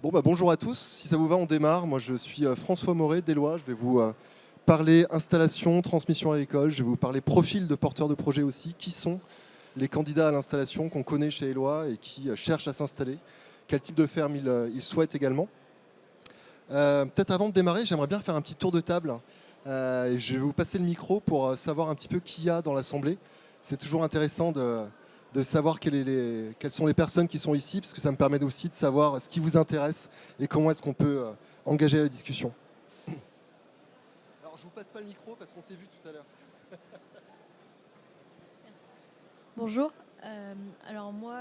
Bonjour à tous, si ça vous va on démarre. Moi je suis François Moret d'Éloie, je vais vous parler installation, transmission agricole, je vais vous parler profil de porteurs de projets aussi, qui sont les candidats à l'installation qu'on connaît chez Éloie et qui cherchent à s'installer, quel type de ferme ils souhaitent également. Peut-être avant de démarrer, j'aimerais bien faire un petit tour de table. Je vais vous passer le micro pour savoir un petit peu qui y a dans l'assemblée. C'est toujours intéressant de savoir quelles sont les personnes qui sont ici, parce que ça me permet aussi de savoir ce qui vous intéresse et comment est-ce qu'on peut engager la discussion. Alors je ne vous passe pas le micro parce qu'on s'est vu tout à l'heure. Merci. Bonjour, alors moi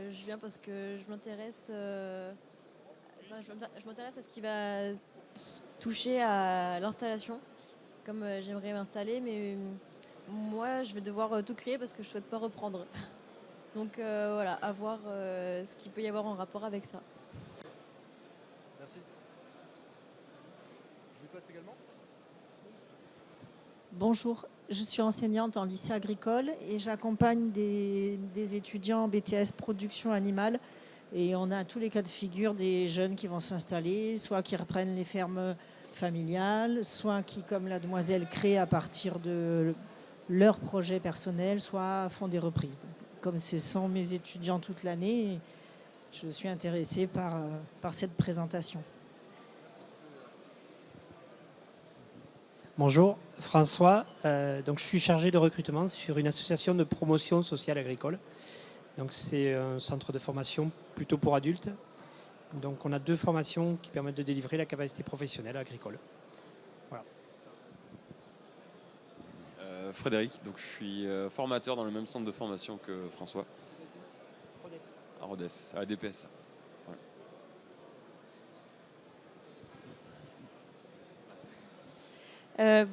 je viens parce que je m'intéresse à ce qui va toucher à l'installation, comme j'aimerais m'installer, mais moi je vais devoir tout créer parce que je ne souhaite pas reprendre. Donc voilà, à voir ce qu'il peut y avoir en rapport avec ça. Merci. Je vous passe également. Bonjour, je suis enseignante en lycée agricole et j'accompagne des étudiants en BTS production animale. Et on a tous les cas de figure des jeunes qui vont s'installer, soit qui reprennent les fermes familiales, soit qui, comme la demoiselle, créent à partir de leur projet personnel, soit font des reprises. Comme ce sont mes étudiants toute l'année, je suis intéressée par cette présentation. Bonjour, François. Donc je suis chargé de recrutement sur une association de promotion sociale agricole. Donc c'est un centre de formation plutôt pour adultes. Donc on a 2 formations qui permettent de délivrer la capacité professionnelle agricole. Voilà. Frédéric, donc je suis formateur dans le même centre de formation que François. À Rodez, à DPS.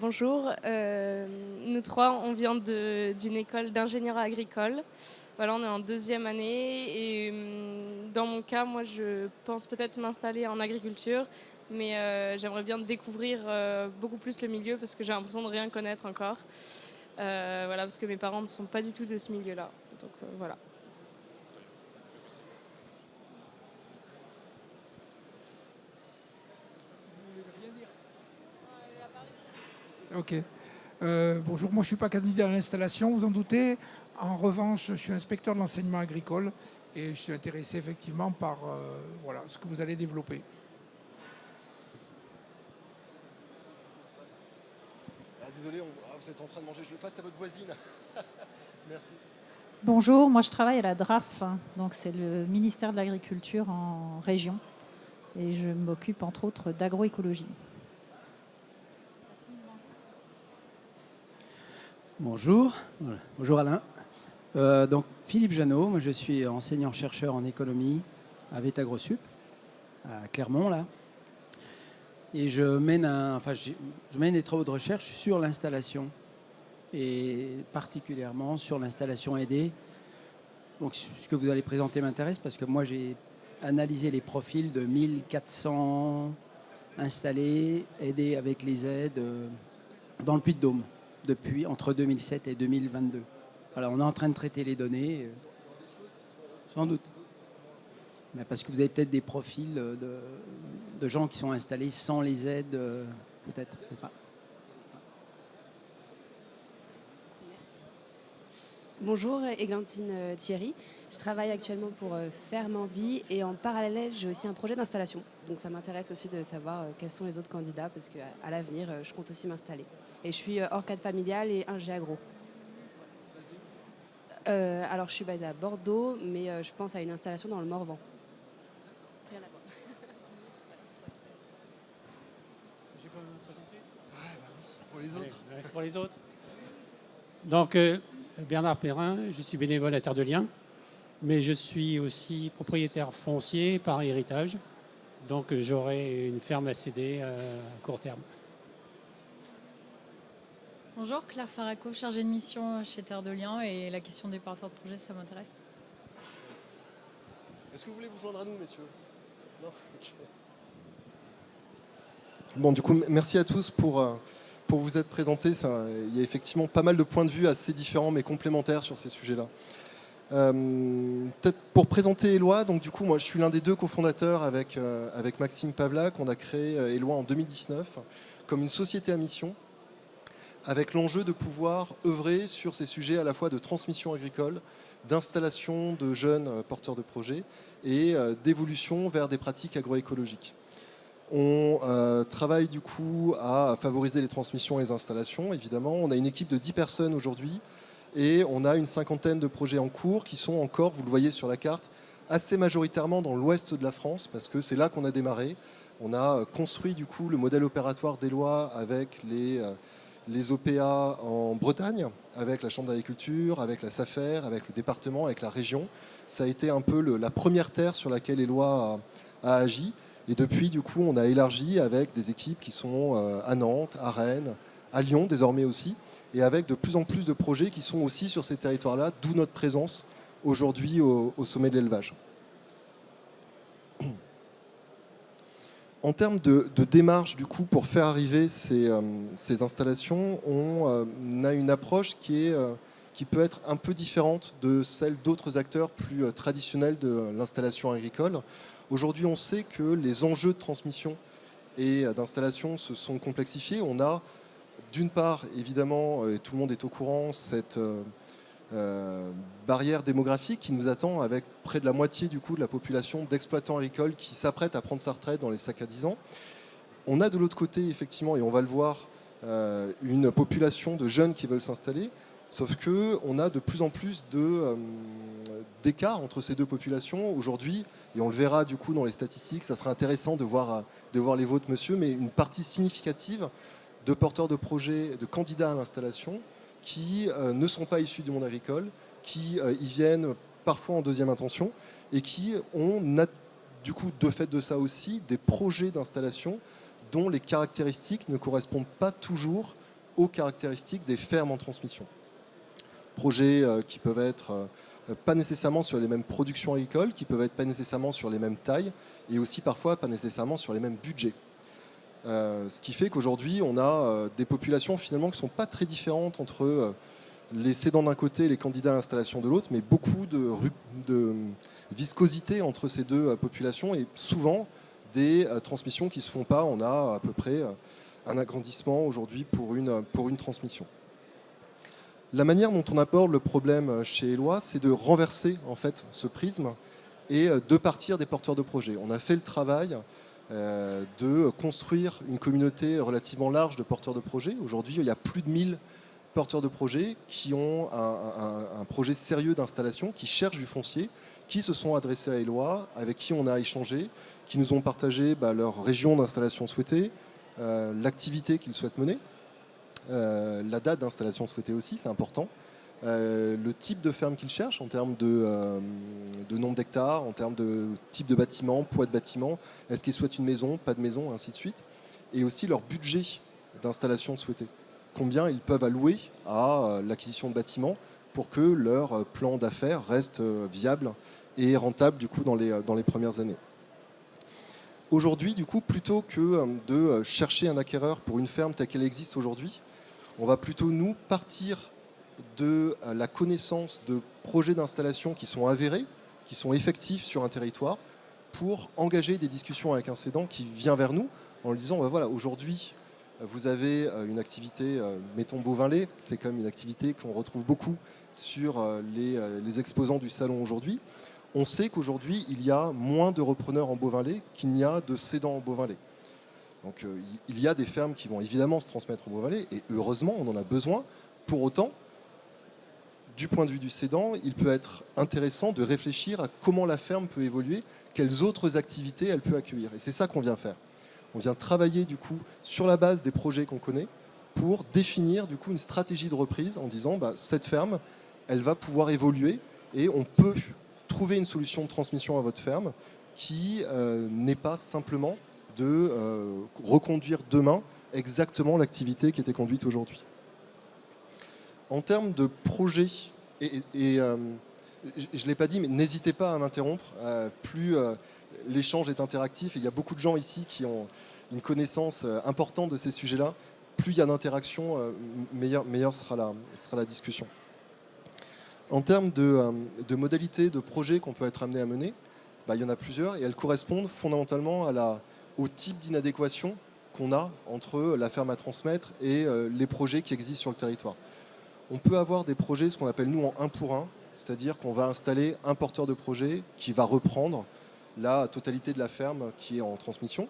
Bonjour, nous 3 on vient d'une école d'ingénieur agricole. Voilà, on est en 2e année et dans mon cas, moi je pense peut-être m'installer en agriculture, mais j'aimerais bien découvrir beaucoup plus le milieu parce que j'ai l'impression de rien connaître encore. Voilà, parce que mes parents ne sont pas du tout de ce milieu-là. Donc voilà. Ok. Bonjour, moi je ne suis pas candidat à l'installation, vous en doutez. En revanche, je suis inspecteur de l'enseignement agricole et je suis intéressé effectivement par voilà, ce que vous allez développer. Désolé, vous êtes en train de manger, je le passe à votre voisine. Merci. Bonjour, moi je travaille à la DRAF, donc c'est le ministère de l'Agriculture en région et je m'occupe entre autres d'agroécologie. Bonjour, bonjour Alain. Donc Philippe Janot, moi je suis enseignant-chercheur en économie à VetaGrossup, à Clermont là. Et je mène des travaux de recherche sur l'installation et particulièrement sur l'installation aidée. Donc ce que vous allez présenter m'intéresse parce que moi j'ai analysé les profils de 1400 installés, aidés avec les aides dans le Puy-de-Dôme depuis entre 2007 et 2022. Voilà, on est en train de traiter les données, sans doute. Mais parce que vous avez peut-être des profils de gens qui sont installés sans les aides, peut-être, je sais pas. Merci. Bonjour, Églantine Thierry. Je travaille actuellement pour Ferme en Vie et en parallèle, j'ai aussi un projet d'installation. Donc ça m'intéresse aussi de savoir quels sont les autres candidats parce qu'à l'avenir, je compte aussi m'installer. Et je suis hors cadre familial et ingé agro. Alors je suis basée à Bordeaux, mais je pense à une installation dans le Morvan. Rien à voir. J'ai quand même me présenter ? Pour les autres. Pour les autres. Donc Bernard Perrin, je suis bénévole à Terre de Liens, mais je suis aussi propriétaire foncier par héritage. Donc j'aurai une ferme à céder à court terme. Bonjour, Claire Faraco, chargée de mission chez Terre de Liens et la question des porteurs de projets, ça m'intéresse. Est-ce que vous voulez vous joindre à nous, messieurs ? Non ? Okay. Bon, du coup, merci à tous pour vous être présentés. Il y a effectivement pas mal de points de vue assez différents mais complémentaires sur ces sujets-là. Peut-être pour présenter Éloi, donc du coup moi je suis l'un des 2 cofondateurs avec Maxime Pavlac. On a créé Éloi en 2019 comme une société à mission avec l'enjeu de pouvoir œuvrer sur ces sujets à la fois de transmission agricole, d'installation de jeunes porteurs de projets et d'évolution vers des pratiques agroécologiques. On travaille du coup à favoriser les transmissions et les installations, évidemment. On a une équipe de 10 personnes aujourd'hui et on a une 50aine de projets en cours qui sont encore, vous le voyez sur la carte, assez majoritairement dans l'ouest de la France parce que c'est là qu'on a démarré. On a construit du coup le modèle opératoire d'Éloi avec les OPA en Bretagne, avec la Chambre d'agriculture, avec la SAFER, avec le département, avec la région. Ça a été un peu la première terre sur laquelle Éloi a agi. Et depuis, du coup, on a élargi avec des équipes qui sont à Nantes, à Rennes, à Lyon désormais aussi, et avec de plus en plus de projets qui sont aussi sur ces territoires-là, d'où notre présence aujourd'hui au sommet de l'élevage. En termes de démarche, du coup, pour faire arriver ces installations, on a une approche qui peut être un peu différente de celle d'autres acteurs plus traditionnels de l'installation agricole. Aujourd'hui, on sait que les enjeux de transmission et d'installation se sont complexifiés. On a, d'une part, évidemment, et tout le monde est au courant, cette barrière démographique qui nous attend avec près de la moitié du coup de la population d'exploitants agricoles qui s'apprête à prendre sa retraite dans les 5 à 10 ans. On a de l'autre côté, effectivement, et on va le voir, une population de jeunes qui veulent s'installer, sauf qu'on a de plus en plus d'écart entre ces 2 populations aujourd'hui, et on le verra du coup dans les statistiques, ça sera intéressant de voir les vôtres, monsieur, mais une partie significative de porteurs de projets, de candidats à l'installation, qui ne sont pas issus du monde agricole, qui y viennent parfois en deuxième intention, et qui ont, du coup, de fait de ça aussi, des projets d'installation dont les caractéristiques ne correspondent pas toujours aux caractéristiques des fermes en transmission. Projets qui peuvent être pas nécessairement sur les mêmes productions agricoles, qui peuvent être pas nécessairement sur les mêmes tailles, et aussi parfois pas nécessairement sur les mêmes budgets. Ce qui fait qu'aujourd'hui, on a des populations finalement qui ne sont pas très différentes entre les cédants d'un côté et les candidats à l'installation de l'autre, mais beaucoup de viscosité entre ces 2 populations et souvent des transmissions qui ne se font pas. On a à peu près un agrandissement aujourd'hui pour une transmission. La manière dont on aborde le problème chez Éloi, c'est de renverser en fait ce prisme et de partir des porteurs de projets. On a fait le travail de construire une communauté relativement large de porteurs de projets. Aujourd'hui, il y a plus de 1000 porteurs de projets qui ont un projet sérieux d'installation, qui cherchent du foncier, qui se sont adressés à Éloi, avec qui on a échangé, qui nous ont partagé leur région d'installation souhaitée, l'activité qu'ils souhaitent mener, la date d'installation souhaitée aussi, c'est important, le type de ferme qu'ils cherchent en termes de nombre d'hectares, en termes de type de bâtiment, poids de bâtiment, est-ce qu'ils souhaitent une maison, pas de maison, ainsi de suite, et aussi leur budget d'installation souhaité. Combien ils peuvent allouer à l'acquisition de bâtiments pour que leur plan d'affaires reste viable et rentable du coup dans les premières années. Aujourd'hui, du coup, plutôt que de chercher un acquéreur pour une ferme telle qu'elle existe aujourd'hui, on va plutôt nous partir de la connaissance de projets d'installation qui sont avérés, qui sont effectifs sur un territoire, pour engager des discussions avec un cédant qui vient vers nous en lui disant, voilà, aujourd'hui, vous avez une activité, mettons bovin-lait, c'est quand même une activité qu'on retrouve beaucoup sur les exposants du salon aujourd'hui. On sait qu'aujourd'hui, il y a moins de repreneurs en bovin-lait qu'il n'y a de cédants en bovin-lait. Donc il y a des fermes qui vont évidemment se transmettre au bovin-lait, et heureusement, on en a besoin. Pour autant, du point de vue du cédant, il peut être intéressant de réfléchir à comment la ferme peut évoluer, quelles autres activités elle peut accueillir. Et c'est ça qu'on vient faire. On vient travailler du coup sur la base des projets qu'on connaît pour définir du coup une stratégie de reprise en disant cette ferme, elle va pouvoir évoluer et on peut trouver une solution de transmission à votre ferme qui n'est pas simplement de reconduire demain exactement l'activité qui était conduite aujourd'hui. En termes de projets, je ne l'ai pas dit, mais n'hésitez pas à m'interrompre, plus l'échange est interactif, et il y a beaucoup de gens ici qui ont une connaissance importante de ces sujets-là, plus il y a d'interaction, meilleure sera la discussion. En termes de modalités, de projets qu'on peut être amené à mener, il y en a plusieurs et elles correspondent fondamentalement au type d'inadéquation qu'on a entre la ferme à transmettre et les projets qui existent sur le territoire. On peut avoir des projets, ce qu'on appelle nous en 1 pour 1, c'est-à-dire qu'on va installer un porteur de projet qui va reprendre la totalité de la ferme qui est en transmission.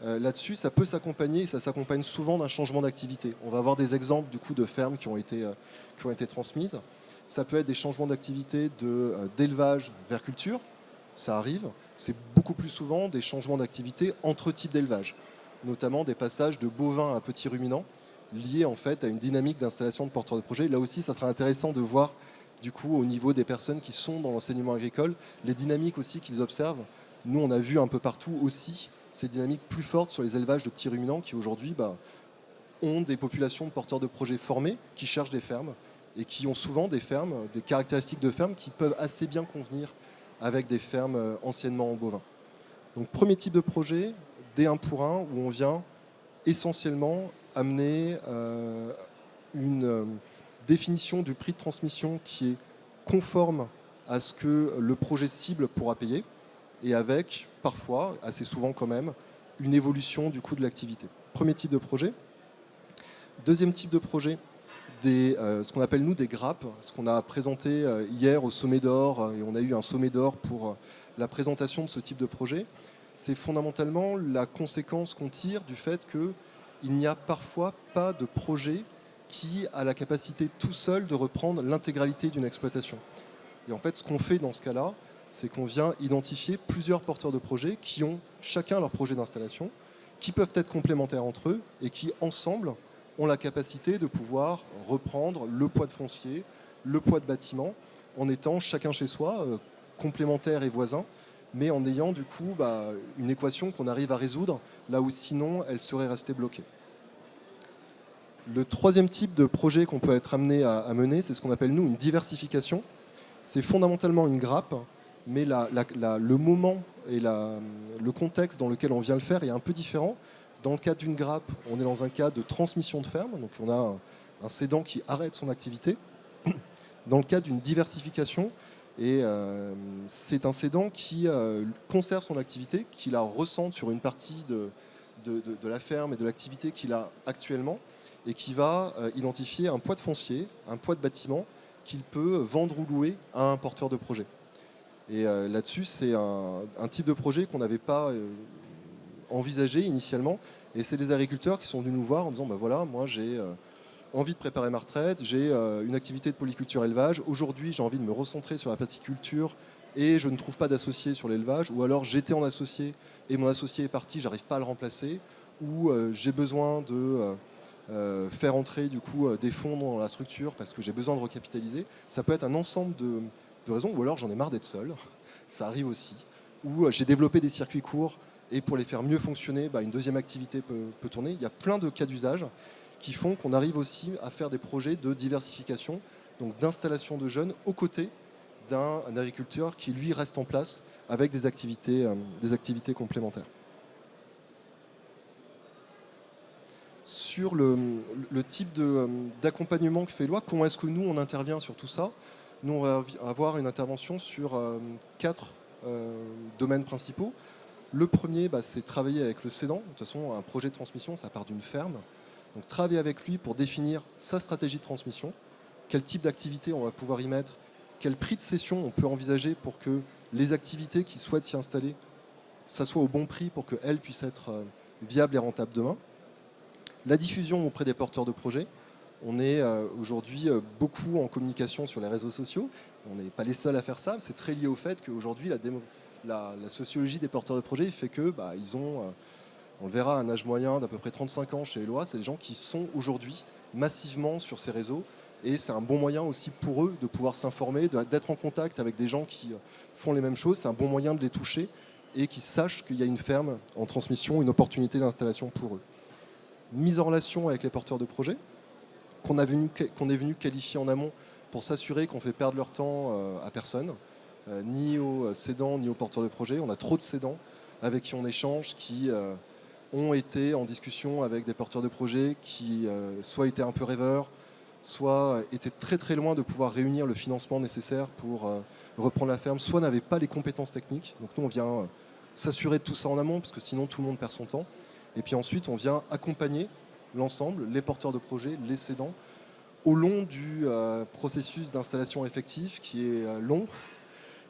Là-dessus, ça peut s'accompagner, et ça s'accompagne souvent d'un changement d'activité. On va avoir des exemples du coup de fermes qui ont été transmises. Ça peut être des changements d'activité d'élevage vers culture, ça arrive. C'est beaucoup plus souvent des changements d'activité entre types d'élevage, notamment des passages de bovins à petits ruminants, liés en fait à une dynamique d'installation de porteurs de projet. Là aussi, ça sera intéressant de voir du coup au niveau des personnes qui sont dans l'enseignement agricole, les dynamiques aussi qu'ils observent. Nous, on a vu un peu partout aussi ces dynamiques plus fortes sur les élevages de petits ruminants qui aujourd'hui ont des populations de porteurs de projets formés qui cherchent des fermes et qui ont souvent des fermes, des caractéristiques de fermes qui peuvent assez bien convenir avec des fermes anciennement en bovins. Donc premier type de projet, des 1 pour 1, où on vient essentiellement amener une définition du prix de transmission qui est conforme à ce que le projet cible pourra payer, et avec parfois, assez souvent quand même, une évolution du coût de l'activité. Premier type de projet. Deuxième type de projet, ce qu'on appelle nous des grappes, ce qu'on a présenté hier au Sommet d'Or, et on a eu un Sommet d'Or pour la présentation de ce type de projet. C'est fondamentalement la conséquence qu'on tire du fait qu'il n'y a parfois pas de projet qui a la capacité tout seul de reprendre l'intégralité d'une exploitation. Et en fait, ce qu'on fait dans ce cas-là, c'est qu'on vient identifier plusieurs porteurs de projets qui ont chacun leur projet d'installation, qui peuvent être complémentaires entre eux et qui, ensemble, ont la capacité de pouvoir reprendre le poids de foncier, le poids de bâtiment, en étant chacun chez soi, complémentaires et voisins, mais en ayant du coup une équation qu'on arrive à résoudre, là où sinon elle serait restée bloquée. Le troisième type de projet qu'on peut être amené à mener, c'est ce qu'on appelle nous une diversification. C'est fondamentalement une grappe, mais le moment et le contexte dans lequel on vient le faire est un peu différent. Dans le cadre d'une grappe, on est dans un cas de transmission de ferme, donc on a un cédant qui arrête son activité. Dans le cadre d'une diversification, c'est un cédant qui conserve son activité, qui la ressent sur une partie de la ferme et de l'activité qu'il a actuellement, et qui va identifier un poids de foncier, un poids de bâtiment qu'il peut vendre ou louer à un porteur de projet. Et là-dessus, c'est un type de projet qu'on n'avait pas envisagé initialement. Et c'est des agriculteurs qui sont venus nous voir en disant voilà, moi j'ai envie de préparer ma retraite, j'ai une activité de polyculture élevage. Aujourd'hui, j'ai envie de me recentrer sur la pasticulture et je ne trouve pas d'associé sur l'élevage. Ou alors j'étais en associé et mon associé est parti, j'arrive pas à le remplacer. Ou j'ai besoin de faire entrer du coup des fonds dans la structure parce que j'ai besoin de recapitaliser. Ça peut être un ensemble de raisons, ou alors j'en ai marre d'être seul, ça arrive aussi, ou j'ai développé des circuits courts et pour les faire mieux fonctionner, une deuxième activité peut tourner. Il y a plein de cas d'usage qui font qu'on arrive aussi à faire des projets de diversification, donc d'installation de jeunes aux côtés d'un agriculteur qui lui reste en place avec des activités complémentaires. Sur le type d'accompagnement que fait Éloi, comment est-ce que nous on intervient sur tout ça? Nous, on va avoir une intervention sur 4 domaines principaux. Le premier, c'est travailler avec le cédant. De toute façon, un projet de transmission, ça part d'une ferme. Donc, travailler avec lui pour définir sa stratégie de transmission, quel type d'activité on va pouvoir y mettre, quel prix de cession on peut envisager pour que les activités qui souhaitent s'y installer, ça soit au bon prix pour qu'elles puissent être viables et rentables demain. La diffusion auprès des porteurs de projets. On est aujourd'hui beaucoup en communication sur les réseaux sociaux. On n'est pas les seuls à faire ça. C'est très lié au fait qu'aujourd'hui, la sociologie des porteurs de projets fait que ils ont, on le verra, un âge moyen d'à peu près 35 ans chez Éloi. C'est des gens qui sont aujourd'hui massivement sur ces réseaux. Et c'est un bon moyen aussi pour eux de pouvoir s'informer, d'être en contact avec des gens qui font les mêmes choses. C'est un bon moyen de les toucher et qui sachent qu'il y a une ferme en transmission, une opportunité d'installation pour eux. Mise en relation avec les porteurs de projets, qu'on est venu qualifier en amont pour s'assurer qu'on fait perdre leur temps à personne, ni aux cédants, ni aux porteurs de projets. On a trop de cédants avec qui on échange, qui ont été en discussion avec des porteurs de projets qui soit étaient un peu rêveurs, soit étaient très très loin de pouvoir réunir le financement nécessaire pour reprendre la ferme, soit n'avaient pas les compétences techniques. Donc nous, on vient s'assurer de tout ça en amont, parce que sinon tout le monde perd son temps. Et puis ensuite, on vient accompagner l'ensemble, les porteurs de projets, les cédants, au long du processus d'installation effectif qui est long,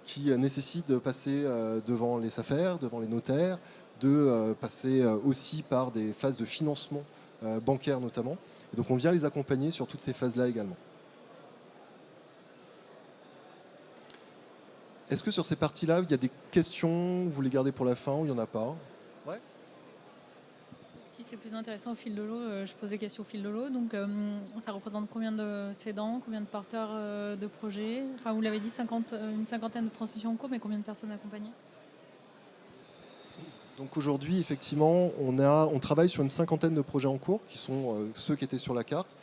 qui nécessite de passer devant les SAFER, devant les notaires, de passer aussi par des phases de financement bancaire notamment. Et donc on vient les accompagner sur toutes ces phases-là également. Est-ce que sur ces parties-là, il y a des questions, vous les gardez pour la fin ou il n'y en a pas? Ouais. Si c'est plus intéressant au fil de l'eau, je pose des questions au fil de l'eau. Donc ça représente combien de cédants, combien de porteurs de projets? Enfin, vous l'avez dit, une cinquantaine de transmissions en cours, mais combien de personnes accompagnées? Donc aujourd'hui, effectivement, on travaille sur une cinquantaine de projets en cours, qui sont ceux qui étaient sur la carte.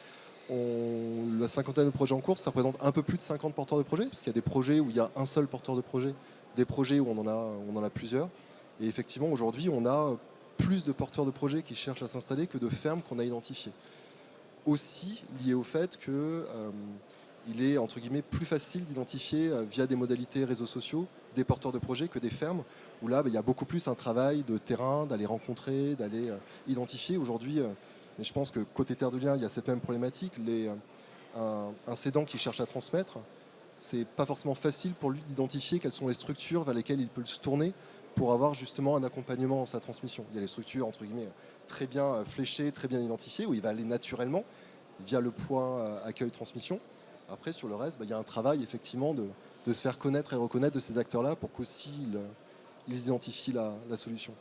La cinquantaine de projets en cours, ça représente un peu plus de 50 porteurs de projets, parce qu'il y a des projets où il y a un seul porteur de projet, des projets où on en a plusieurs. Et effectivement, aujourd'hui, on a plus de porteurs de projets qui cherchent à s'installer que de fermes qu'on a identifiées. Aussi lié au fait qu'il est, entre guillemets, plus facile d'identifier via des modalités réseaux sociaux des porteurs de projets que des fermes, où là, il y a beaucoup plus un travail de terrain, d'aller rencontrer, d'aller identifier. Aujourd'hui, mais je pense que côté Terre de Liens, il y a cette même problématique. Un cédant qui cherche à transmettre, c'est pas forcément facile pour lui d'identifier quelles sont les structures vers lesquelles il peut se tourner pour avoir justement un accompagnement dans sa transmission. Il y a les structures, entre guillemets, très bien fléchées, très bien identifiées, où il va aller naturellement via le point accueil-transmission. Après, sur le reste, il y a un travail effectivement de se faire connaître et reconnaître de ces acteurs-là pour qu'aussi ils identifient la solution.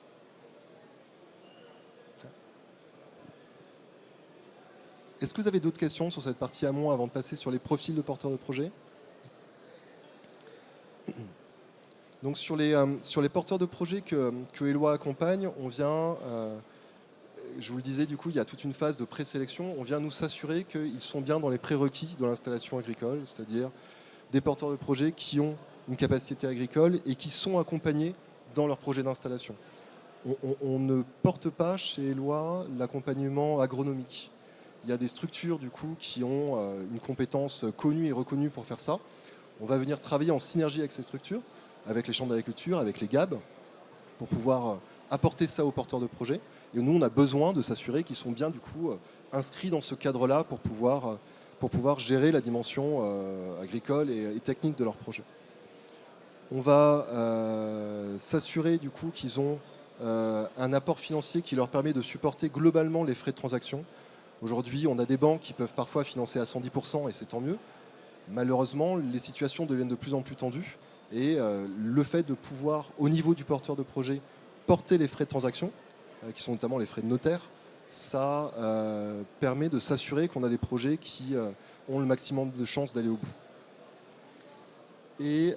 Est-ce que vous avez d'autres questions sur cette partie amont avant de passer sur les profils de porteurs de projets? Donc sur les porteurs de projets que Eloi accompagne, on vient, je vous le disais, du coup, il y a toute une phase de présélection. On vient nous s'assurer qu'ils sont bien dans les prérequis de l'installation agricole, c'est-à-dire des porteurs de projets qui ont une capacité agricole et qui sont accompagnés dans leur projet d'installation. On ne porte pas chez Eloi l'accompagnement agronomique. Il y a des structures du coup qui ont une compétence connue et reconnue pour faire ça. On va venir travailler en synergie avec ces structures, avec les chambres d'agriculture, avec les GAB, pour pouvoir apporter ça aux porteurs de projets. Et nous, on a besoin de s'assurer qu'ils sont bien du coup inscrits dans ce cadre-là pour pouvoir gérer la dimension agricole et technique de leur projet. On va s'assurer du coup qu'ils ont un apport financier qui leur permet de supporter globalement les frais de transaction. Aujourd'hui, on a des banques qui peuvent parfois financer à 110%, et c'est tant mieux. Malheureusement, les situations deviennent de plus en plus tendues, et le fait de pouvoir, au niveau du porteur de projet, porter les frais de transaction, qui sont notamment les frais de notaire, ça permet de s'assurer qu'on a des projets qui ont le maximum de chances d'aller au bout. Et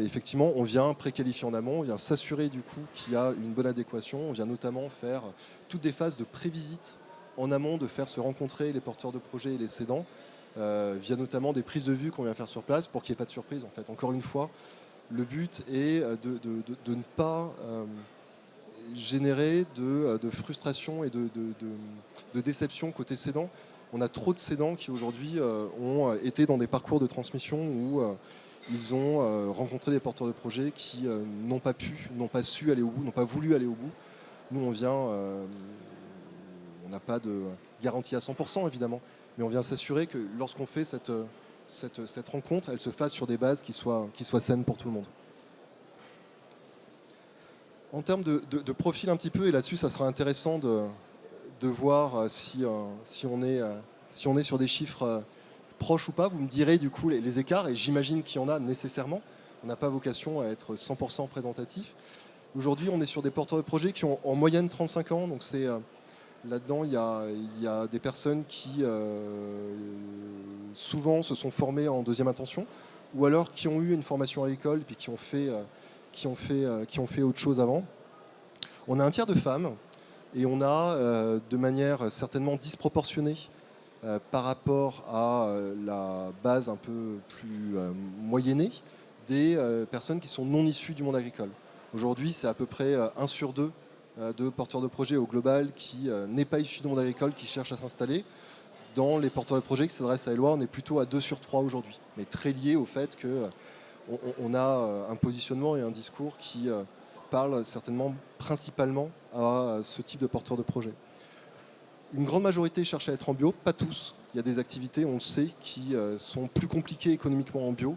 effectivement, on vient préqualifier en amont, on vient s'assurer du coup qu'il y a une bonne adéquation, on vient notamment faire toutes des phases de prévisite en amont, de faire se rencontrer les porteurs de projets et les cédants, via notamment des prises de vue qu'on vient faire sur place pour qu'il n'y ait pas de surprise. En fait, encore une fois, le but est de ne pas générer de frustration et de déception côté cédant. On a trop de cédants qui aujourd'hui ont été dans des parcours de transmission où ils ont rencontré des porteurs de projets qui n'ont pas pu, n'ont pas su aller au bout, n'ont pas voulu aller au bout. Nous, on vient... on n'a pas de garantie à 100% évidemment, mais on vient s'assurer que lorsqu'on fait cette rencontre, elle se fasse sur des bases qui soient saines pour tout le monde. En termes de profil un petit peu, et là-dessus ça sera intéressant de voir si on est sur des chiffres proches ou pas. Vous me direz du coup les écarts, et j'imagine qu'il y en a nécessairement. On n'a pas vocation à être 100% représentatif. Aujourd'hui, on est sur des porteurs de projets qui ont en moyenne 35 ans, donc c'est... Là-dedans, il y a des personnes qui souvent se sont formées en deuxième intention, ou alors qui ont eu une formation agricole puis qui ont fait autre chose avant. On a un tiers de femmes, et on a de manière certainement disproportionnée par rapport à la base un peu plus moyennée, des personnes qui sont non issues du monde agricole. Aujourd'hui, c'est à peu près 1 sur 2 de porteurs de projets au global qui n'est pas issu du monde agricole, qui cherche à s'installer. Dans les porteurs de projets qui s'adressent à Éloi, on est plutôt à 2 sur 3 aujourd'hui, mais très lié au fait qu'on a un positionnement et un discours qui parle certainement principalement à ce type de porteurs de projet. Une grande majorité cherche à être en bio, pas tous. Il y a des activités, on le sait, qui sont plus compliquées économiquement en bio,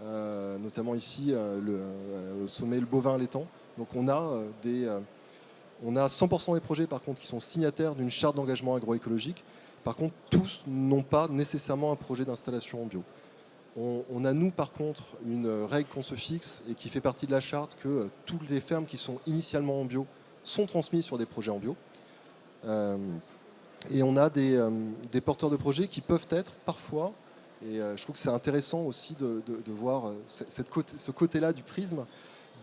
notamment ici, au sommet le bovin allaitant. Donc on a 100% des projets par contre qui sont signataires d'une charte d'engagement agroécologique. Par contre, tous n'ont pas nécessairement un projet d'installation en bio. On a nous par contre une règle qu'on se fixe et qui fait partie de la charte que toutes les fermes qui sont initialement en bio sont transmises sur des projets en bio. Et on a des porteurs de projets qui peuvent être parfois, et je trouve que c'est intéressant aussi de voir ce côté-là du prisme,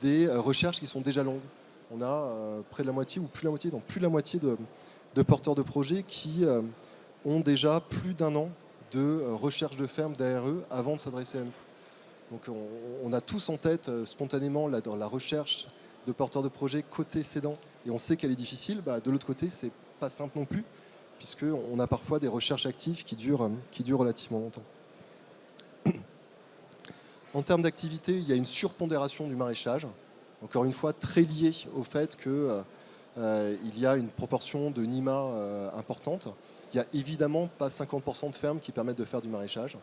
des recherches qui sont déjà longues. On a près de la moitié, ou plus de la moitié, donc plus de la moitié de porteurs de projets qui ont déjà plus d'1 an de recherche de ferme derrière eux avant de s'adresser à nous. Donc on a tous en tête spontanément la recherche de porteurs de projets côté cédant, et on sait qu'elle est difficile. De l'autre côté, c'est pas simple non plus, puisqu'on a parfois des recherches actives qui durent relativement longtemps. En termes d'activité, il y a une surpondération du maraîchage, encore une fois très liée au fait qu'il y a une proportion de NIMA importante. Il n'y a évidemment pas 50% de fermes qui permettent de faire du maraîchage.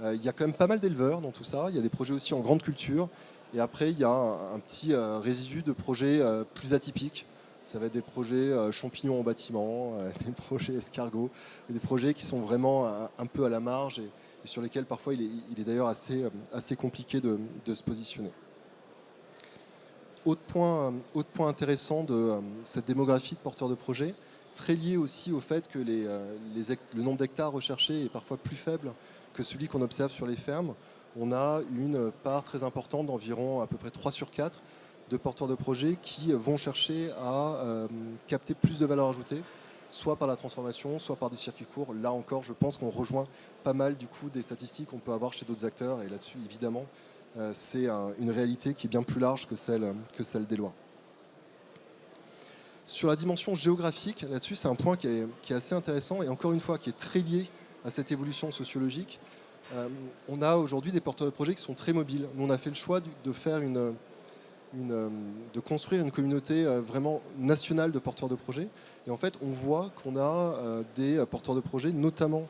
Il y a quand même pas mal d'éleveurs dans tout ça. Il y a des projets aussi en grande culture. Et après, il y a un petit résidu de projets plus atypiques. Ça va être des projets champignons en bâtiment, des projets escargots, et des projets qui sont vraiment un peu à la marge et sur lesquels parfois il est d'ailleurs assez compliqué de se positionner. Autre point intéressant de cette démographie de porteurs de projets, très lié aussi au fait que le nombre d'hectares recherchés est parfois plus faible que celui qu'on observe sur les fermes. On a une part très importante d'environ à peu près 3 sur 4 de porteurs de projets qui vont chercher à capter plus de valeur ajoutée, soit par la transformation, soit par des circuits courts. Là encore, je pense qu'on rejoint pas mal du coup des statistiques qu'on peut avoir chez d'autres acteurs, et là-dessus, évidemment, c'est une réalité qui est bien plus large que celle des lois. Sur la dimension géographique, là-dessus, c'est un point qui est assez intéressant et encore une fois qui est très lié à cette évolution sociologique. On a aujourd'hui des porteurs de projets qui sont très mobiles. Nous, on a fait le choix de faire de construire une communauté vraiment nationale de porteurs de projets. Et en fait, on voit qu'on a des porteurs de projets, notamment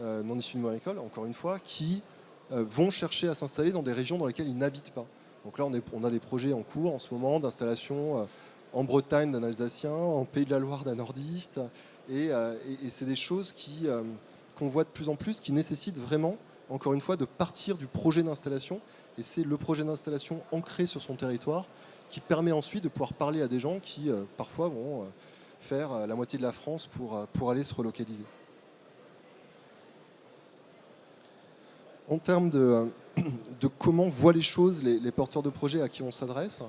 non issus de monde agricole, encore une fois, qui vont chercher à s'installer dans des régions dans lesquelles ils n'habitent pas. Donc là, on a des projets en cours en ce moment d'installation en Bretagne d'un Alsacien, en Pays de la Loire d'un Nordiste. Et c'est des choses qu'on voit de plus en plus, qui nécessitent vraiment, encore une fois, de partir du projet d'installation. Et c'est le projet d'installation ancré sur son territoire qui permet ensuite de pouvoir parler à des gens qui, parfois, vont faire la moitié de la France pour aller se relocaliser. En termes de comment voient les choses les porteurs de projets à qui on s'adresse,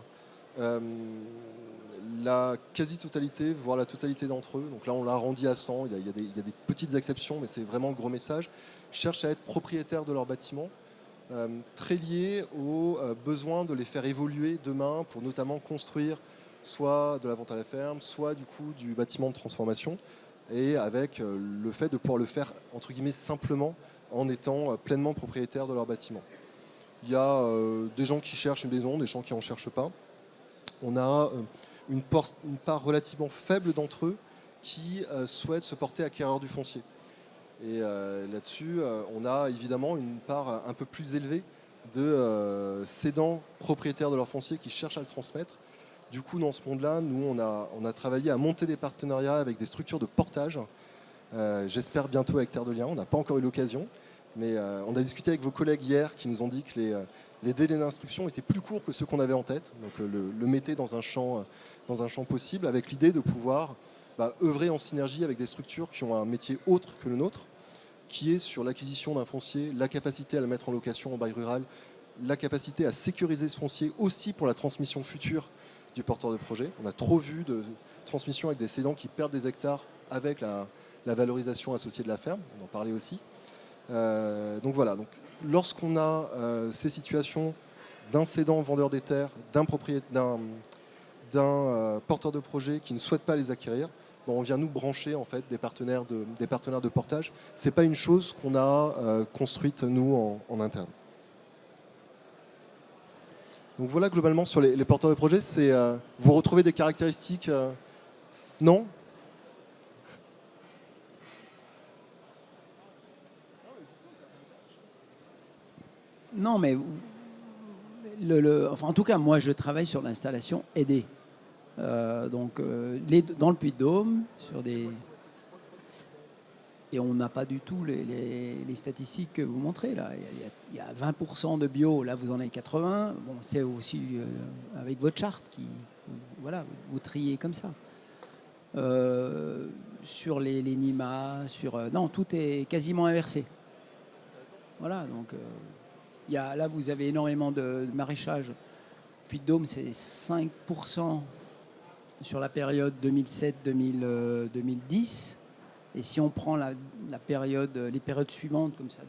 la quasi-totalité, voire la totalité d'entre eux, donc là on l'a arrondi à 100, il y a des petites exceptions, mais c'est vraiment le gros message, cherchent à être propriétaires de leur bâtiment, très liés au besoin de les faire évoluer demain pour notamment construire soit de la vente à la ferme, soit du coup du bâtiment de transformation, et avec le fait de pouvoir le faire entre guillemets simplement en étant pleinement propriétaires de leur bâtiment. Il y a des gens qui cherchent une maison, des gens qui n'en cherchent pas. On a une part relativement faible d'entre eux qui souhaitent se porter acquéreurs du foncier. Et là-dessus, on a évidemment une part un peu plus élevée de cédants propriétaires de leur foncier qui cherchent à le transmettre. Du coup, dans ce monde-là, nous, on a travaillé à monter des partenariats avec des structures de portage. J'espère bientôt avec Terre de Liens. On n'a pas encore eu l'occasion. Mais on a discuté avec vos collègues hier qui nous ont dit que les délais d'instruction étaient plus courts que ceux qu'on avait en tête. Donc le mettez dans un champ possible, avec l'idée de pouvoir œuvrer en synergie avec des structures qui ont un métier autre que le nôtre, qui est sur l'acquisition d'un foncier, la capacité à le mettre en location en bail rural, la capacité à sécuriser ce foncier aussi pour la transmission future du porteur de projet. On a trop vu de transmissions avec des cédants qui perdent des hectares avec la valorisation associée de la ferme. On en parlait aussi. Donc voilà, lorsqu'on a ces situations d'un cédant vendeur des terres, d'un porteur de projet qui ne souhaite pas les acquérir, on vient nous brancher en fait des partenaires de portage. C'est pas une chose qu'on a construite nous en interne. Donc voilà globalement sur les porteurs de projets, c'est vous retrouvez des caractéristiques non ? Non, mais enfin, en tout cas, moi, je travaille sur l'installation aidée. Dans le Puy-de-Dôme, et on n'a pas du tout les statistiques que vous montrez là. Il y a 20% de bio, là vous en avez 80. Bon, c'est aussi avec votre charte voilà, vous triez comme ça. Sur les NIMA, non, tout est quasiment inversé. Voilà, donc là vous avez énormément de maraîchage. Puy-de-Dôme, c'est 5% sur la période 2007-2010. Et si on prend les périodes suivantes, comme ça,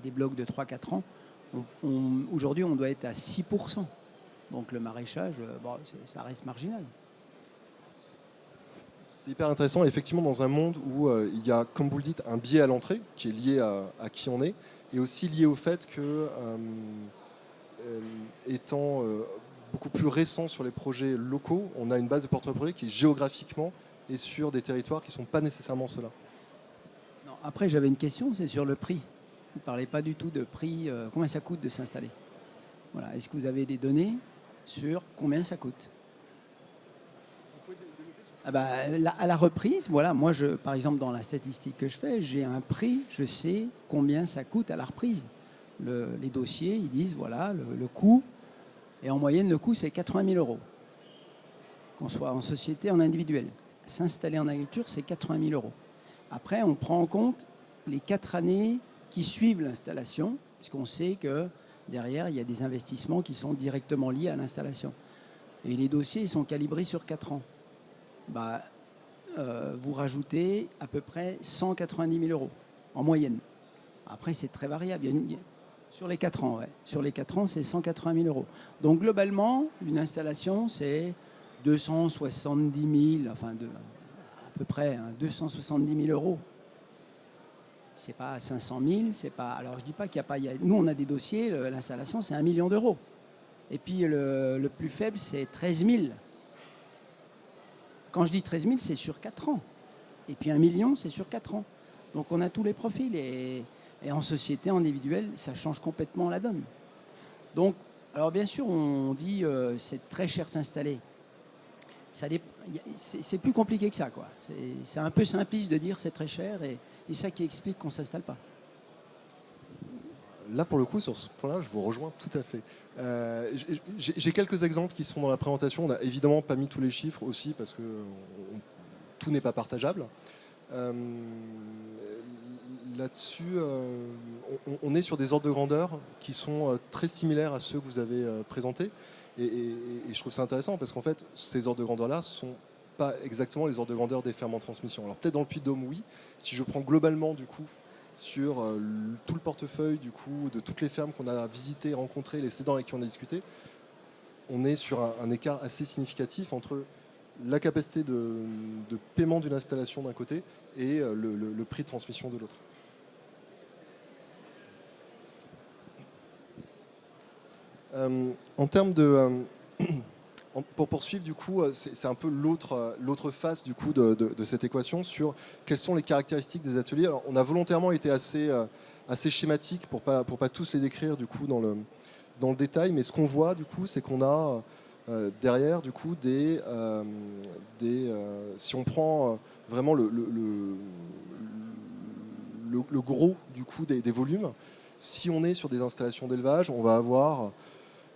des blocs de 3-4 ans, aujourd'hui, on doit être à 6%. Donc le maraîchage, ça reste marginal. C'est hyper intéressant. Effectivement, dans un monde où il y a, comme vous le dites, un biais à l'entrée qui est lié à qui on est, et aussi lié au fait que, étant beaucoup plus récent sur les projets locaux, on a une base de porteurs de projets qui géographiquement est sur des territoires qui ne sont pas nécessairement ceux-là. Non, après, j'avais une question, c'est sur le prix. Vous ne parlez pas du tout de prix, combien ça coûte de s'installer. Voilà. Est-ce que vous avez des données sur combien ça coûte? À la reprise, voilà, moi, par exemple, dans la statistique que je fais, j'ai un prix, je sais combien ça coûte à la reprise. Les dossiers, ils disent, voilà, le coût, et en moyenne, le coût, c'est 80 000 €. Qu'on soit en société, en individuel. S'installer en agriculture, c'est 80 000 €. Après, on prend en compte les 4 années qui suivent l'installation, parce qu'on sait que derrière, il y a des investissements qui sont directement liés à l'installation. Et les dossiers, ils sont calibrés sur 4 ans. Vous rajoutez à peu près 190 000 € en moyenne. Après, c'est très variable. Sur les 4 ans, ouais. Sur les 4 ans, c'est 180 000 €. Donc, globalement, une installation, c'est 270 000, enfin, à peu près 270 000 €. C'est pas 500 000, c'est pas... Alors, je dis pas qu'il n'y a pas... Nous, on a des dossiers, l'installation, c'est 1 million d'euros. Et puis, le plus faible, c'est 13 000. Quand je dis 13 000, c'est sur 4 ans. Et puis 1 million, c'est sur 4 ans. Donc on a tous les profils. Et en société, en individuel, ça change complètement la donne. Donc, alors bien sûr, on dit c'est très cher de s'installer. C'est plus compliqué que ça, quoi. C'est un peu simpliste de dire c'est très cher et c'est ça qui explique qu'on ne s'installe pas. Là, pour le coup, sur ce point-là, je vous rejoins tout à fait. J'ai quelques exemples qui sont dans la présentation. On n'a évidemment pas mis tous les chiffres aussi parce que tout n'est pas partageable. Là-dessus, on est sur des ordres de grandeur qui sont très similaires à ceux que vous avez présentés. Et je trouve ça intéressant parce qu'en fait, ces ordres de grandeur-là ne sont pas exactement les ordres de grandeur des fermes en transmission. Alors peut-être dans le Puy-de-Dôme, oui. Si je prends globalement, du coup, sur tout le portefeuille du coup, de toutes les fermes qu'on a visitées, rencontrées, les cédants avec qui on a discuté, on est sur un écart assez significatif entre la capacité de paiement d'une installation d'un côté et le prix de transmission de l'autre. En termes de... pour poursuivre, du coup, c'est un peu l'autre face du coup, de cette équation sur quelles sont les caractéristiques des ateliers. Alors, on a volontairement été assez schématique pour pas tous les décrire du coup, dans le détail, mais ce qu'on voit, du coup, c'est qu'on a derrière du coup, si on prend vraiment le gros du coup, des volumes, si on est sur des installations d'élevage, on va avoir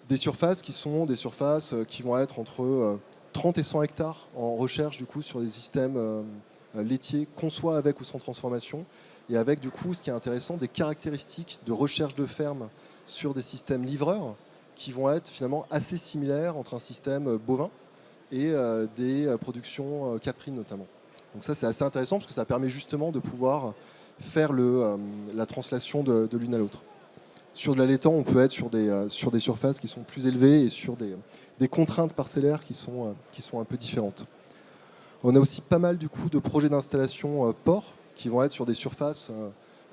des surfaces qui sont des surfaces qui vont être entre 30 et 100 hectares en recherche du coup sur des systèmes laitiers, qu'on soit avec ou sans transformation, et avec du coup, ce qui est intéressant, des caractéristiques de recherche de ferme sur des systèmes livreurs qui vont être finalement assez similaires entre un système bovin et des productions caprines notamment. Donc ça c'est assez intéressant parce que ça permet justement de pouvoir faire la translation de l'une à l'autre. Sur de l'allaitant, on peut être sur des surfaces qui sont plus élevées et sur des contraintes parcellaires qui sont un peu différentes. On a aussi pas mal du coup de projets d'installation port qui vont être sur des surfaces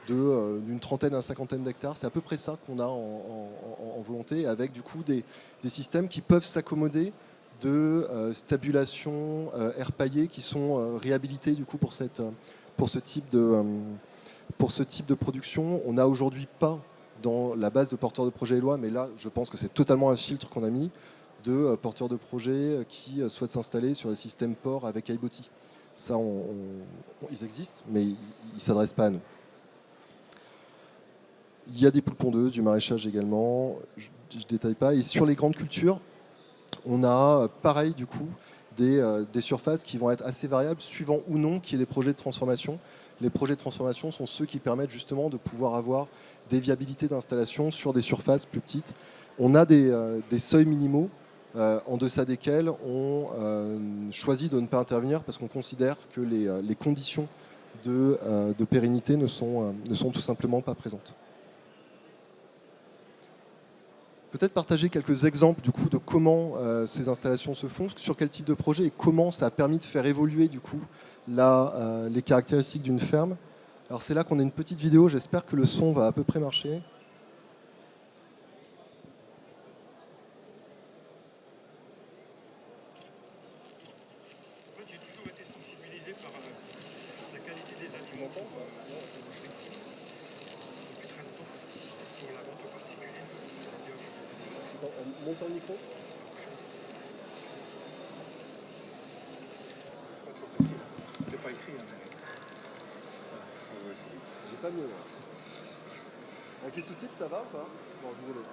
d'une trentaine à une cinquantaine d'hectares. C'est à peu près ça qu'on a en volonté, avec du coup des systèmes qui peuvent s'accommoder de stabulation air paillé qui sont réhabilités du coup pour ce type de production. On n'a aujourd'hui pas dans la base de porteurs de projets Eloi, mais là je pense que c'est totalement un filtre qu'on a mis, de porteurs de projets qui souhaitent s'installer sur des systèmes ports avec iBoty. Ça, ils existent, mais ils ne s'adressent pas à nous. Il y a des poules pondeuses, du maraîchage également, je ne détaille pas. Et sur les grandes cultures, on a pareil du coup des surfaces qui vont être assez variables suivant ou non qu'il y ait des projets de transformation. Les projets de transformation sont ceux qui permettent justement de pouvoir avoir des viabilités d'installation sur des surfaces plus petites. On a des seuils minimaux en deçà desquels on choisit de ne pas intervenir parce qu'on considère que les conditions de pérennité ne sont tout simplement pas présentes. Peut-être partager quelques exemples du coup de comment ces installations se font, sur quel type de projet et comment ça a permis de faire évoluer du coup les caractéristiques d'une ferme. Alors c'est là qu'on a une petite vidéo, j'espère que le son va à peu près marcher. J'ai toujours été sensibilisé par la qualité des aliments depuis très longtemps pour la vente aux particuliers. On monte en micro. C'est pas toujours facile. C'est pas écrit. J'ai pas mieux. Avec les sous-titres, ça va ou pas? Bon, désolé.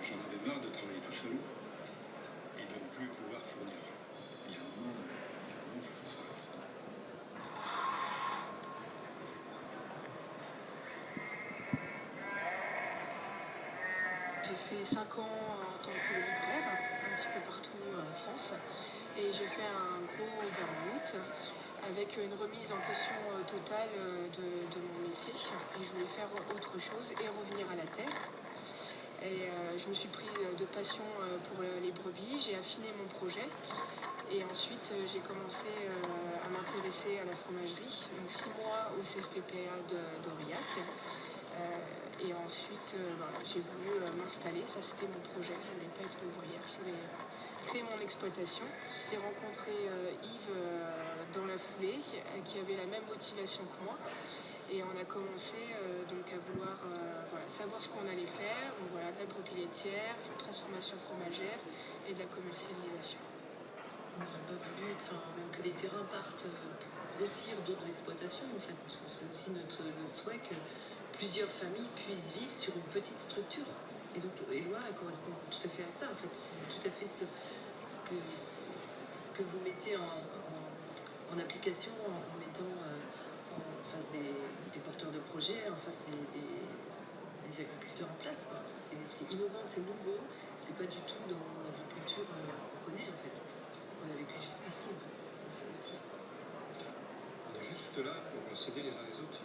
J'en avais marre de travailler tout seul et de ne plus pouvoir fournir. Il y a un moment, il faut que ça s'arrête. J'ai fait 5 ans en tant que libraire, un petit peu partout en France, et j'ai fait un gros burn-out avec une remise en question totale de mon métier. Et je voulais faire autre chose et revenir à la terre. Et je me suis prise de passion pour les brebis, j'ai affiné mon projet et ensuite j'ai commencé à m'intéresser à la fromagerie, donc 6 mois au CFPPA d'Aurillac. Et ensuite, j'ai voulu m'installer. Ça, c'était mon projet. Je ne voulais pas être ouvrière. Je voulais créer mon exploitation. J'ai rencontré Yves dans la foulée, qui avait la même motivation que moi. Et on a commencé donc à vouloir savoir ce qu'on allait faire. Donc, voilà, de la brebis laitière, transformation fromagère et de la commercialisation. On n'aurait pas voulu même que les terrains partent pour grossir d'autres exploitations. En fait, c'est aussi notre souhait que plusieurs familles puissent vivre sur une petite structure. Et donc, Eloi correspond tout à fait à ça. En fait, c'est tout à fait ce que vous mettez en application en mettant en face des porteurs de projets, en face des agriculteurs en place, quoi. Et c'est innovant, c'est nouveau. C'est pas du tout dans l'agriculture qu'on connaît, en fait, qu'on a vécu jusqu'ici, en fait. Et c'est aussi. On est juste là pour s'aider les uns les autres.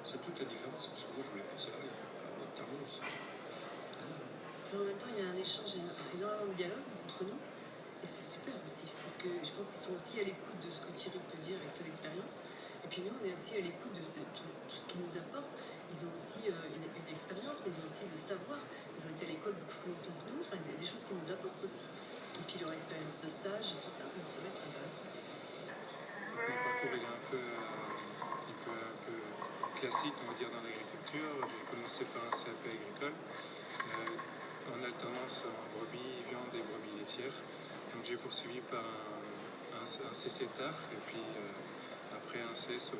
C'est toute la différence, parce que moi je voulais plus salarié, notre terminus. En même temps, il y a un échange, il y a énormément de dialogue entre nous, et c'est super aussi, parce que je pense qu'ils sont aussi à l'écoute de ce que Thierry peut dire avec son expérience, et puis nous, on est aussi à l'écoute de tout ce qu'ils nous apportent. Ils ont aussi une expérience, mais ils ont aussi le savoir. Ils ont été à l'école beaucoup plus longtemps que nous, enfin, il y a des choses qu'ils nous apportent aussi. Et puis leur expérience de stage et tout ça, donc c'est vrai que c'est intéressant. Mon parcours il est un peu classique, on va dire, dans l'agriculture. J'ai commencé par un CAP agricole, en alternance en brebis, viande et brebis laitières. Donc j'ai poursuivi par un CCTAR et puis après un CSO.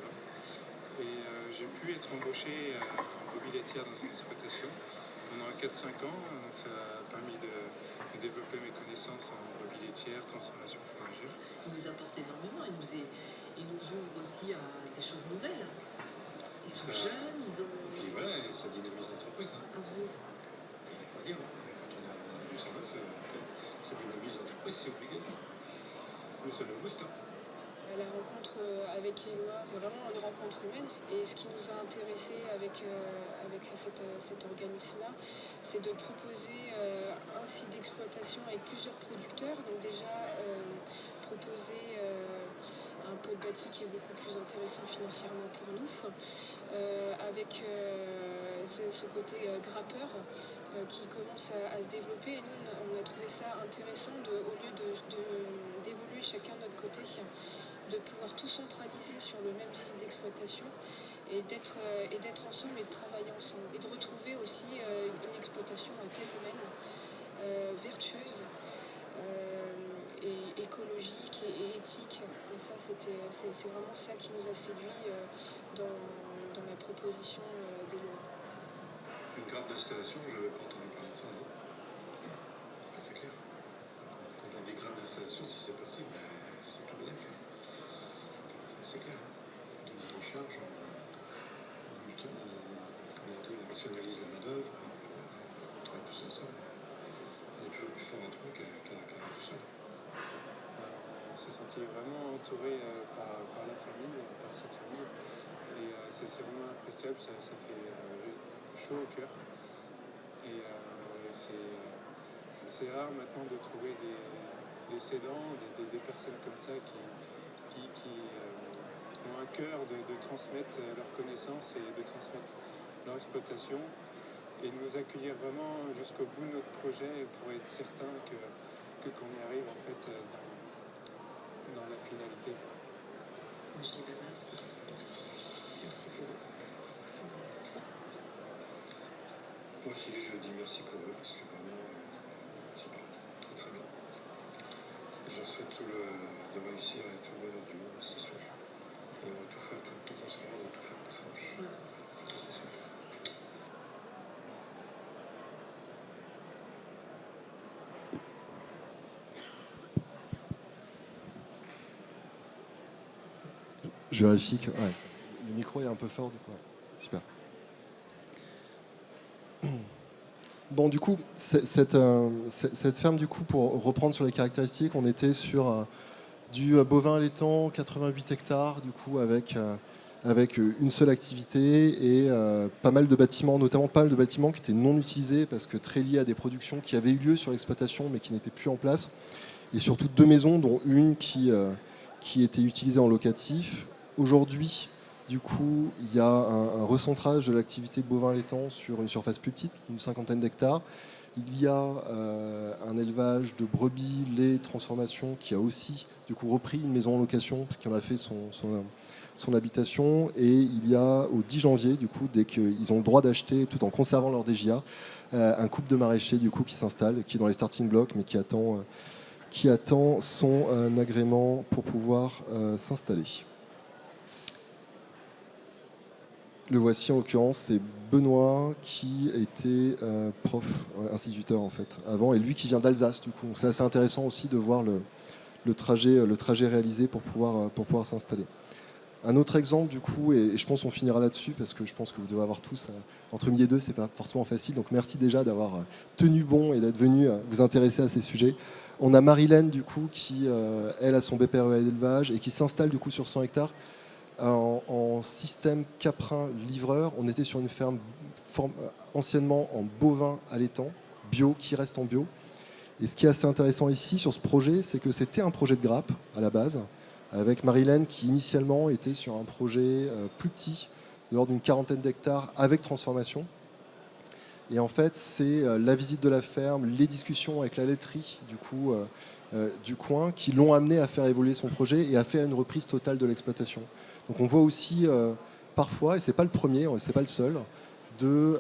Et j'ai pu être embauché en brebis laitière dans une exploitation pendant 4-5 ans. Donc ça a permis de développer mes connaissances en brebis laitière, transformation fromagère. Il nous apporte énormément, il nous ouvre aussi à des choses nouvelles. Ils sont jeunes, ils ont... Et voilà, et ça dynamise l'entreprise. Hein. Ah oui. Il n'y a pas à dire, hein. Quand on est en 1909, ça dynamise l'entreprise, c'est obligatoire. Nous, ça nous booste. Hein. la rencontre avec Éloi, c'est vraiment une rencontre humaine. Et ce qui nous a intéressés avec cet organisme-là, c'est de proposer un site d'exploitation avec plusieurs producteurs. Donc déjà, proposer un pot de bâti qui est beaucoup plus intéressant financièrement pour nous, avec ce côté grappeur qui commence à se développer. Et nous, on a trouvé ça intéressant, au lieu d'évoluer chacun de notre côté, de pouvoir tout centraliser sur le même site d'exploitation et d'être ensemble et de travailler ensemble. Et de retrouver aussi une exploitation à taille humaine, vertueuse, et écologique et éthique. Et ça, c'est vraiment ça qui nous a séduits dans la proposition des lois. Une grappe d'installation, je n'avais pas entendu parler de ça, non? C'est clair. Quand on dit grappe d'installation, si c'est possible, c'est tout bénéf. C'est clair. On charge, on rationalise la manœuvre, on travaille tous ensemble. On est toujours plus fort à trois qu'à tout seul. On s'est senti vraiment entouré par la famille, par cette famille. Et c'est vraiment appréciable, ça fait chaud au cœur. Et c'est rare maintenant de trouver des cédants, des personnes comme ça qui ont un cœur de transmettre leurs connaissances et de transmettre leur exploitation et de nous accueillir vraiment jusqu'au bout de notre projet pour être certain qu'on y arrive en fait dans la finalité. Je dis merci. Merci pour eux. Moi aussi, je dis merci pour eux, parce que vraiment, c'est bien, c'est très bien. Et j'en souhaite de réussir et tout le duo, c'est sûr. Et on va tout faire, tout construire, on va tout faire pour que ça marche. Ça, c'est sûr. Je vérifie que le micro est un peu fort. Du coup. Ouais, super. Bon, du coup, cette ferme, du coup, pour reprendre sur les caractéristiques, on était sur du bovin allaitant, 88 hectares, du coup, avec une seule activité et pas mal de bâtiments, notamment pas mal de bâtiments qui étaient non utilisés parce que très liés à des productions qui avaient eu lieu sur l'exploitation mais qui n'étaient plus en place. Et surtout 2 maisons, dont une qui était utilisée en locatif. Aujourd'hui, du coup, il y a un recentrage de l'activité bovin allaitant sur une surface plus petite, une 50aine d'hectares. Il y a un élevage de brebis, lait, transformation, qui a aussi du coup repris une maison en location, parce qu'il en a fait son habitation. Et il y a au 10 janvier, du coup, dès qu'ils ont le droit d'acheter, tout en conservant leur DGA, un couple de maraîchers du coup, qui s'installe, qui est dans les starting blocks, mais qui attend son agrément pour pouvoir s'installer. Le voici en l'occurrence, c'est Benoît qui était prof, instituteur en fait, avant, et lui qui vient d'Alsace du coup. C'est assez intéressant aussi de voir le trajet réalisé pour pouvoir s'installer. Un autre exemple du coup, et je pense qu'on finira là-dessus parce que je pense que vous devez avoir tous, entre midi et 2, c'est pas forcément facile, donc merci déjà d'avoir tenu bon et d'être venu vous intéresser à ces sujets. On a Marilène du coup qui, elle, a son BPREA d'élevage et qui s'installe du coup sur 100 hectares. En système caprin livreur, on était sur une ferme anciennement en bovin allaitant, bio, qui reste en bio. Et ce qui est assez intéressant ici sur ce projet, c'est que c'était un projet de grappe à la base, avec Marilène qui initialement était sur un projet plus petit, de l'ordre d'une 40aine d'hectares, avec transformation. Et en fait, c'est la visite de la ferme, les discussions avec la laiterie du coin qui l'ont amené à faire évoluer son projet et à faire une reprise totale de l'exploitation. Donc on voit aussi parfois, et c'est pas le premier, c'est pas le seul, de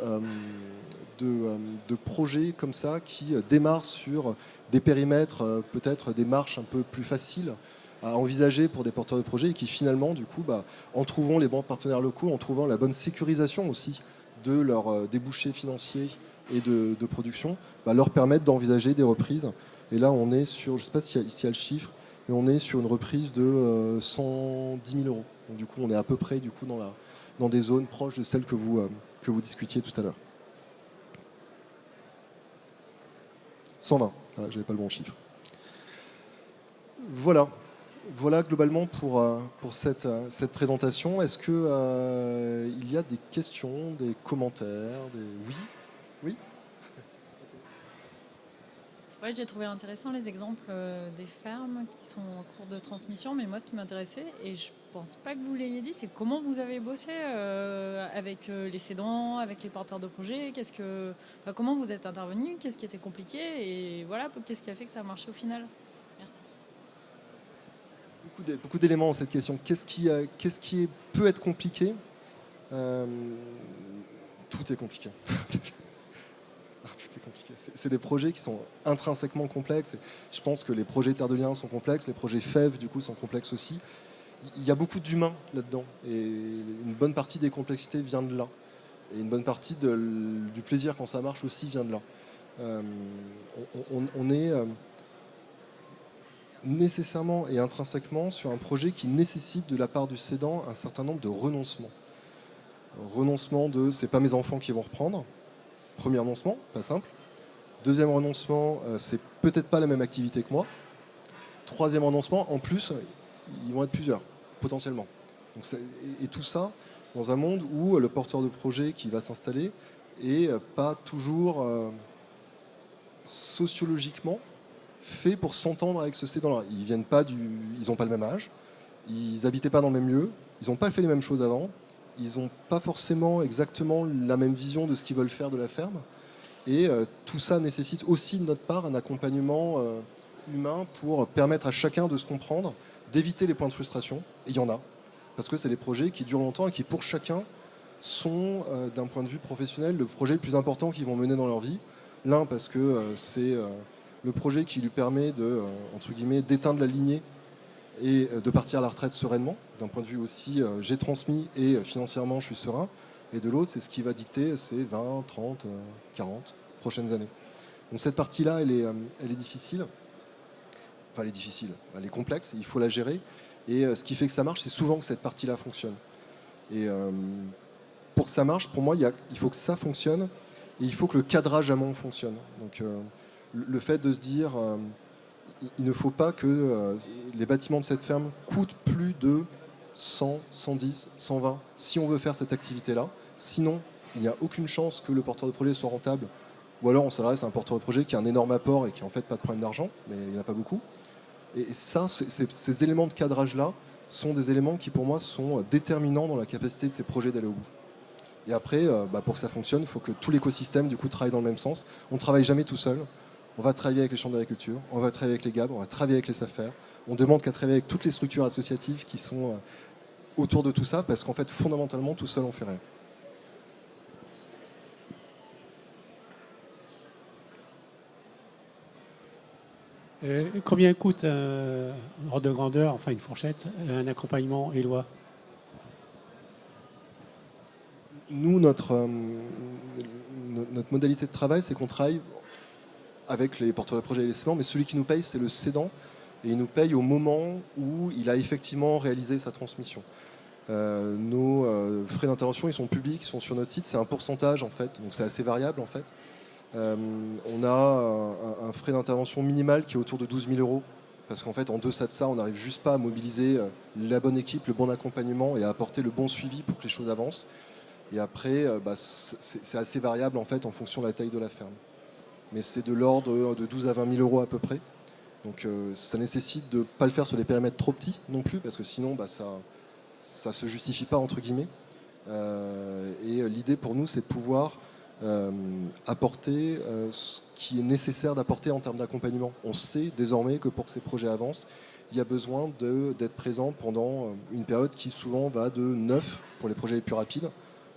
projets comme ça qui démarrent sur des périmètres, peut-être des marches un peu plus faciles à envisager pour des porteurs de projets et qui finalement, du coup, en trouvant les bons partenaires locaux, en trouvant la bonne sécurisation aussi de leurs débouchés financiers et de production, leur permettent d'envisager des reprises. Et là, on est sur, je ne sais pas s'il y a le chiffre, mais on est sur une reprise de 110 000 euros. Donc, du coup, on est à peu près dans des zones proches de celles que vous discutiez tout à l'heure. 120, voilà, je n'avais pas le bon chiffre. Voilà. Voilà globalement pour cette présentation. Est-ce qu'il y a des questions, des commentaires, Oui. Oui. Ouais, j'ai trouvé intéressant les exemples des fermes qui sont en cours de transmission, mais moi ce qui m'intéressait, et je pense pas que vous l'ayez dit, c'est comment vous avez bossé avec les cédants, avec les porteurs de projets, comment vous êtes intervenu, qu'est-ce qui était compliqué, et voilà, qu'est-ce qui a fait que ça a marché au final. Merci. Beaucoup d'éléments dans cette question. Qu'est-ce qui peut être compliqué Tout est compliqué. C'est des projets qui sont intrinsèquement complexes. Et je pense que les projets Terre de Liens sont complexes, les projets FEV du coup sont complexes aussi. Il y a beaucoup d'humains là-dedans et une bonne partie des complexités vient de là. Et une bonne partie du plaisir quand ça marche aussi vient de là. On est nécessairement et intrinsèquement sur un projet qui nécessite de la part du cédant un certain nombre de renoncements. Renoncement de « c'est pas mes enfants qui vont reprendre ». Premier renoncement, pas simple. Deuxième renoncement, c'est peut-être pas la même activité que moi. Troisième renoncement, en plus, ils vont être plusieurs, potentiellement. Donc et tout ça dans un monde où le porteur de projet qui va s'installer est pas toujours sociologiquement fait pour s'entendre avec ce cédant-là. Ils n'ont pas le même âge, ils n'habitaient pas dans le même lieu, ils n'ont pas fait les mêmes choses avant, ils n'ont pas forcément exactement la même vision de ce qu'ils veulent faire de la ferme. Et tout ça nécessite aussi de notre part un accompagnement humain pour permettre à chacun de se comprendre, d'éviter les points de frustration. Et il y en a, parce que c'est des projets qui durent longtemps et qui, pour chacun, sont, d'un point de vue professionnel, le projet le plus important qu'ils vont mener dans leur vie. L'un, parce que c'est le projet qui lui permet de, entre guillemets, d'éteindre la lignée et de partir à la retraite sereinement, d'un point de vue aussi j'ai transmis et financièrement je suis serein, et de l'autre c'est ce qui va dicter ces 20, 30, 40 prochaines années. Donc cette partie-là elle est difficile, enfin elle est difficile, elle est complexe, il faut la gérer, et ce qui fait que ça marche c'est souvent que cette partie-là fonctionne. Et pour que ça marche, pour moi il faut que ça fonctionne, et il faut que le cadrage amont fonctionne. Donc le fait de se dire il ne faut pas que les bâtiments de cette ferme coûtent plus de 100, 110, 120 si on veut faire cette activité-là. Sinon, il n'y a aucune chance que le porteur de projet soit rentable. Ou alors on s'adresse à un porteur de projet qui a un énorme apport et qui en fait pas de problème d'argent, mais il n'y en a pas beaucoup. Et ça, ces éléments de cadrage-là sont des éléments qui pour moi sont déterminants dans la capacité de ces projets d'aller au bout. Et après, pour que ça fonctionne, il faut que tout l'écosystème du coup travaille dans le même sens. On ne travaille jamais tout seul. On va travailler avec les chambres d'agriculture, on va travailler avec les GAB, on va travailler avec les SAFER. On demande qu'à travailler avec toutes les structures associatives qui sont autour de tout ça, parce qu'en fait, fondamentalement, tout seul, on fait rien. Combien coûte, ordre de grandeur, enfin une fourchette, un accompagnement Éloi? Nous, notre modalité de travail, c'est qu'on travaille avec les porteurs de projet et les cédants, mais celui qui nous paye, c'est le cédant, et il nous paye au moment où il a effectivement réalisé sa transmission. Nos frais d'intervention, ils sont publics, ils sont sur notre site, c'est un pourcentage en fait, donc c'est assez variable en fait. On a un frais d'intervention minimal qui est autour de 12 000 €, parce qu'en fait en deçà de ça, on n'arrive juste pas à mobiliser la bonne équipe, le bon accompagnement et à apporter le bon suivi pour que les choses avancent. Et après, c'est assez variable en fait en fonction de la taille de la ferme. Mais c'est de l'ordre de 12 à 20 000 € à peu près. Donc ça nécessite de ne pas le faire sur des périmètres trop petits non plus, parce que sinon ça ne se justifie pas entre guillemets. Et l'idée pour nous, c'est de pouvoir apporter ce qui est nécessaire d'apporter en termes d'accompagnement. On sait désormais que pour que ces projets avancent, il y a besoin d'être présent pendant une période qui souvent va de 9 pour les projets les plus rapides,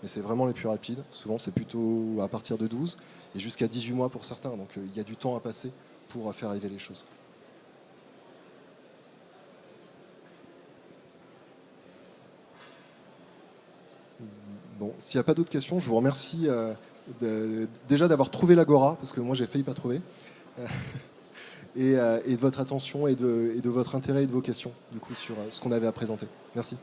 mais c'est vraiment les plus rapides. Souvent c'est plutôt à partir de 12 et jusqu'à 18 mois pour certains. Donc il y a du temps à passer pour faire arriver les choses. Bon, s'il n'y a pas d'autres questions, je vous remercie déjà d'avoir trouvé l'Agora, parce que moi j'ai failli pas trouver, et de votre attention et de votre intérêt et de vos questions du coup, sur ce qu'on avait à présenter. Merci.